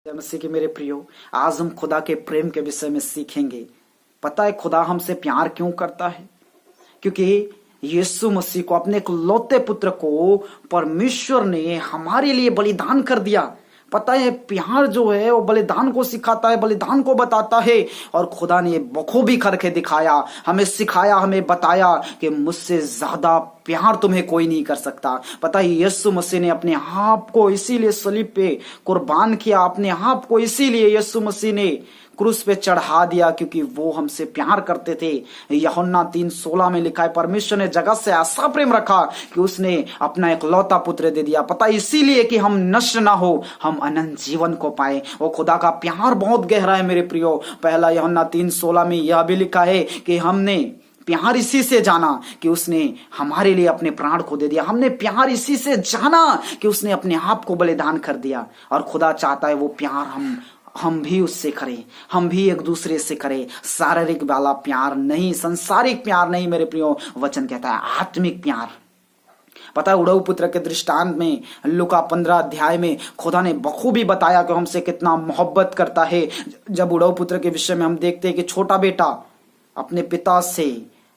जय मसीह के मेरे प्रियो, आज हम खुदा के प्रेम के विषय में सीखेंगे। पता है खुदा हमसे प्यार क्यों करता है? क्योंकि यीशु मसीह को, अपने इकलौते पुत्र को परमेश्वर ने हमारे लिए बलिदान कर दिया। पता है प्यार जो है वो बलिदान को सिखाता है, बलिदान को बताता है। और खुदा ने बखूबी करके दिखाया, हमें सिखाया, हमें बताया कि मुझसे ज्यादा प्यार तुम्हें कोई नहीं कर सकता। पता है यीशु मसीह ने अपने आप को इसीलिए सलीब पे कुर्बान किया, अपने आप को इसीलिए यीशु मसीह ने क्रूस पे चढ़ा दिया, क्योंकि वो हमसे प्यार करते थे। यूहन्ना 3:16 में लिखा है, परमेश्वर ने जगत से ऐसा प्रेम रखा कि उसने अपना इकलौता पुत्र दे दिया। पता इसीलिए कि हम नष्ट ना हो, हम अनंत जीवन को पाए। वो खुदा का प्यार बहुत गहरा है मेरे प्रियो। पहला यूहन्ना 3:16 में यह भी लिखा है कि हमने प्यार इसी से जाना कि उसने हमारे लिए अपने प्राण को दे दिया। हमने प्यार इसी से जाना कि उसने अपने आप को बलिदान कर दिया। और खुदा चाहता है वो प्यार हम भी उससे करें, हम भी एक दूसरे से करें। शारीरिक वाला प्यार नहीं, संसारिक प्यार नहीं मेरे प्रियो। वचन कहता है आत्मिक प्यार। पता है उड़ऊ पुत्र के दृष्टांत में लूका 15 अध्याय में खुदा ने बखूबी बताया कि हमसे कितना मोहब्बत करता है। जब उड़ऊ पुत्र के विषय में हम देखते हैं कि छोटा बेटा अपने पिता से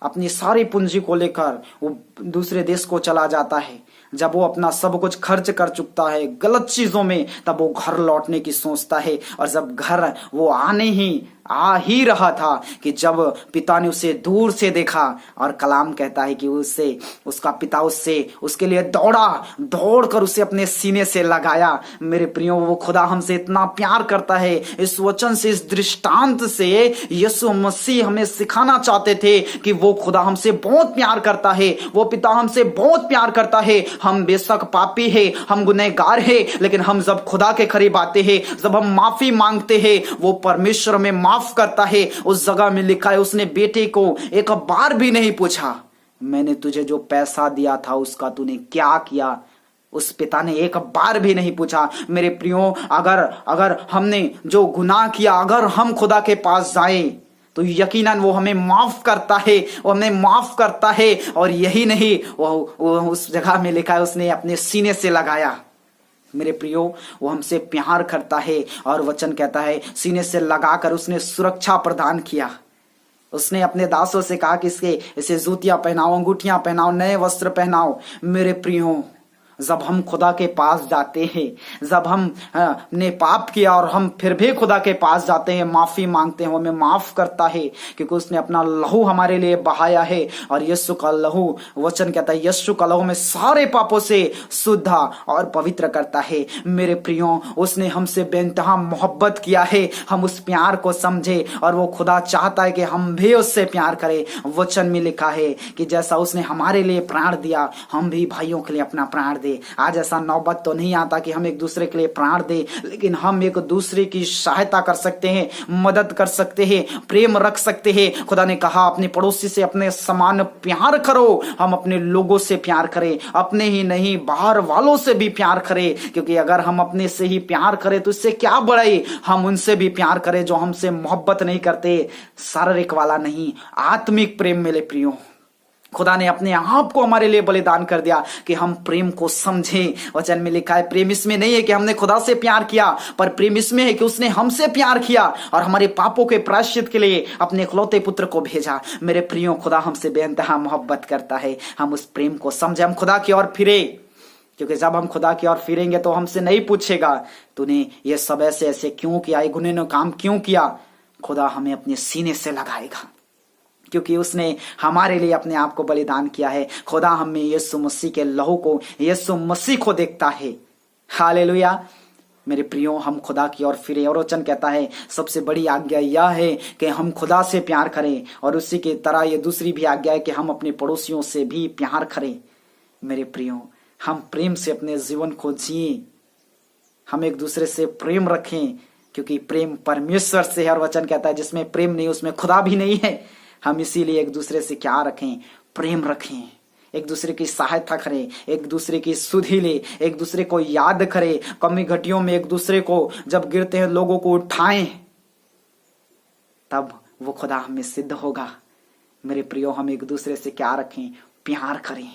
अपनी सारी पूंजी को लेकर वो दूसरे देश को चला जाता है। जब वो अपना सब कुछ खर्च कर चुकता है गलत चीजों में, तब वो घर लौटने की सोचता है। और जब घर वो आ ही रहा था कि जब पिता ने उसे दूर से देखा, और कलाम कहता है कि उसका पिता उसके लिए दौड़ कर उसे अपने सीने से लगाया। मेरे प्रियो, वो खुदा हमसे इतना प्यार करता है। इस वचन से, इस दृष्टांत से यीशु मसीह हमें सिखाना चाहते थे कि वो खुदा हमसे बहुत प्यार करता है, वो पिता हमसे बहुत प्यार करता है। हम बेशक पापी है, हम गुनहगार है, लेकिन हम जब खुदा के करीब आते हैं, जब हम माफी मांगते हैं, वो परमेश्वर में माफ करता है। उस जगह में लिखा है उसने बेटे को एक बार भी नहीं पूछा, मैंने तुझे जो पैसा दिया था उसका तूने क्या किया। उस पिता ने एक बार भी नहीं पूछा। मेरे प्रियो, अगर हमने जो गुनाह किया, अगर हम खुदा के पास जाएं तो यकीनन वो हमें माफ करता है, वो हमें माफ करता है। और यही नहीं, वो उस जगह में लिखा है उसने अपने सीने से लगाया। मेरे प्रियो, वो हमसे प्यार करता है। और वचन कहता है सीने से लगाकर उसने सुरक्षा प्रदान किया। उसने अपने दासों से कहा कि इसे जूतियां पहनाओ, अंगूठियां पहनाओ, नए वस्त्र पहनाओ। मेरे प्रियो, जब हम खुदा के पास जाते हैं, जब हम ने पाप किया और हम फिर भी खुदा के पास जाते हैं, माफी मांगते हैं, वो हमें माफ करता है, क्योंकि उसने अपना लहू हमारे लिए बहाया है। और यीशु का लहू, वचन कहता है यीशु का लहू में सारे पापों से शुद्ध और पवित्र करता है। मेरे प्रियो, उसने हमसे बेइंतहा मोहब्बत किया है। हम उस प्यार को समझे और वो खुदा चाहता है कि हम भी उससे प्यार करें। वचन में लिखा है कि जैसा उसने हमारे लिए प्राण दिया, हम भी भाइयों के लिए अपना प्राण। आज ऐसा नौबत तो नहीं आता कि हम एक दूसरे के लिए प्राण दे, लेकिन हम एक दूसरे की सहायता कर सकते हैं, मदद कर सकते हैं, प्रेम रख सकते हैं। खुदा ने कहा अपने पड़ोसी से अपने समान प्यार करो। हम अपने लोगों से प्यार करें, अपने ही नहीं बाहर वालों से भी प्यार करें, क्योंकि अगर हम अपने से ही प्यार करें तो इससे क्या बढ़ाई, हम उनसे भी प्यार करें जो हमसे मोहब्बत नहीं करते। शारीरिक वाला नहीं, आत्मिक प्रेम। मेरे प्रियो, खुदा ने अपने आप को हमारे लिए बलिदान कर दिया कि हम प्रेम को समझें। वचन में लिखा है प्रेम इसमें नहीं है कि हमने खुदा से प्यार किया, पर प्रेम इसमें है कि उसने हमसे प्यार किया और हमारे पापों के प्रायश्चित के लिए अपने इकलौते पुत्र को भेजा। मेरे प्रियो, खुदा हमसे बेइंतहा मोहब्बत करता है। हम उस प्रेम को समझे, हम खुदा की ओर फिरे, क्योंकि जब हम खुदा की ओर फिरेंगे तो हमसे नहीं पूछेगा तूने ये सब ऐसे ऐसे क्यों किया, ये गुनहगार काम क्यों किया। खुदा हमें अपने सीने से लगाएगा, क्योंकि उसने हमारे लिए अपने आप को बलिदान किया है। खुदा हमें यीशु मसीह के लहू को, यीशु मसीह को देखता है। हालेलुया। मेरे प्रियो, हम खुदा की ओर फिरे। और वचन कहता है सबसे बड़ी आज्ञा यह है कि हम खुदा से प्यार करें, और उसी की तरह ये दूसरी भी आज्ञा है कि हम अपने पड़ोसियों से भी प्यार करें। मेरे प्रियो, हम प्रेम से अपने जीवन को जिए, हम एक दूसरे से प्रेम रखें, क्योंकि प्रेम परमेश्वर से है। और वचन कहता है जिसमें प्रेम नहीं उसमें खुदा भी नहीं है। हम इसीलिए एक दूसरे से क्या रखें, प्रेम रखें, एक दूसरे की सहायता करें, एक दूसरे की सुधि ले, एक दूसरे को याद करें, कमी घटियों में एक दूसरे को जब गिरते हैं लोगों को उठाएं, तब वो खुदा हमें सिद्ध होगा। मेरे प्रियो, हम एक दूसरे से क्या रखें, प्यार करें।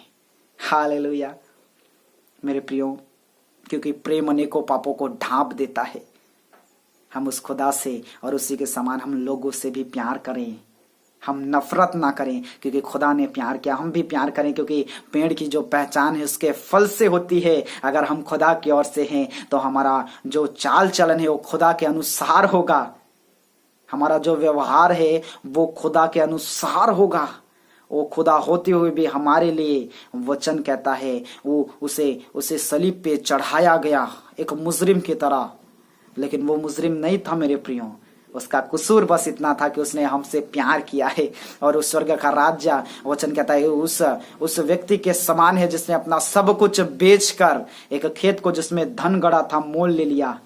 हालेलुया। मेरे प्रियो, क्योंकि प्रेम अनेकों पापों को ढांप देता है। हम उस खुदा से और उसी के समान हम लोगों से भी प्यार करें, हम नफरत ना करें, क्योंकि खुदा ने प्यार किया। हम भी प्यार करें, क्योंकि पेड़ की जो पहचान है उसके फल से होती है। अगर हम खुदा की ओर से हैं तो हमारा जो चाल चलन है वो खुदा के अनुसार होगा, हमारा जो व्यवहार है वो खुदा के अनुसार होगा। वो खुदा होते हुए भी हमारे लिए वचन कहता है वो उसे सलीब पे चढ़ाया गया एक मुजरिम की तरह, लेकिन वो मुजरिम नहीं था मेरे प्रियो। उसका कसूर बस इतना था कि उसने हमसे प्यार किया है। और उस स्वर्ग का राज्य वचन कहता है उस व्यक्ति के समान है जिसने अपना सब कुछ बेचकर एक खेत को जिसमें धन गड़ा था मोल ले लिया।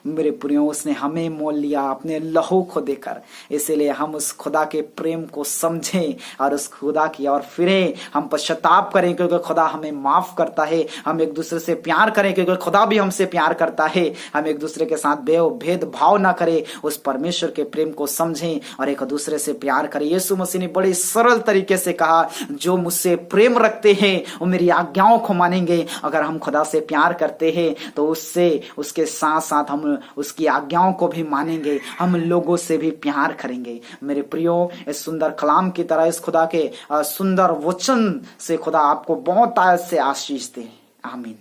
मेरे प्रियो, उसने हमें मोल लिया अपने लहू को देकर। इसीलिए हम उस खुदा के प्रेम को समझें और उस खुदा की ओर फिरें। हम पश्चाताप करें क्योंकि खुदा हमें माफ करता है। हम एक दूसरे से प्यार करें क्योंकि खुदा भी हमसे प्यार करता है। हम एक दूसरे के साथ भेदभाव ना करें, उस परमेश्वर के प्रेम को समझें और एक दूसरे से प्यार करें। यीशु मसीह ने बड़े सरल तरीके से कहा, जो मुझसे प्रेम रखते हैं वो मेरी आज्ञाओं को मानेंगे। अगर हम खुदा से प्यार करते हैं तो उसके साथ साथ हम उसकी आज्ञाओं को भी मानेंगे, हम लोगों से भी प्यार करेंगे। मेरे प्रियो, इस सुंदर कलाम की तरह इस खुदा के सुंदर वचन से खुदा आपको बहुत आयत से आशीष दे। आमीन।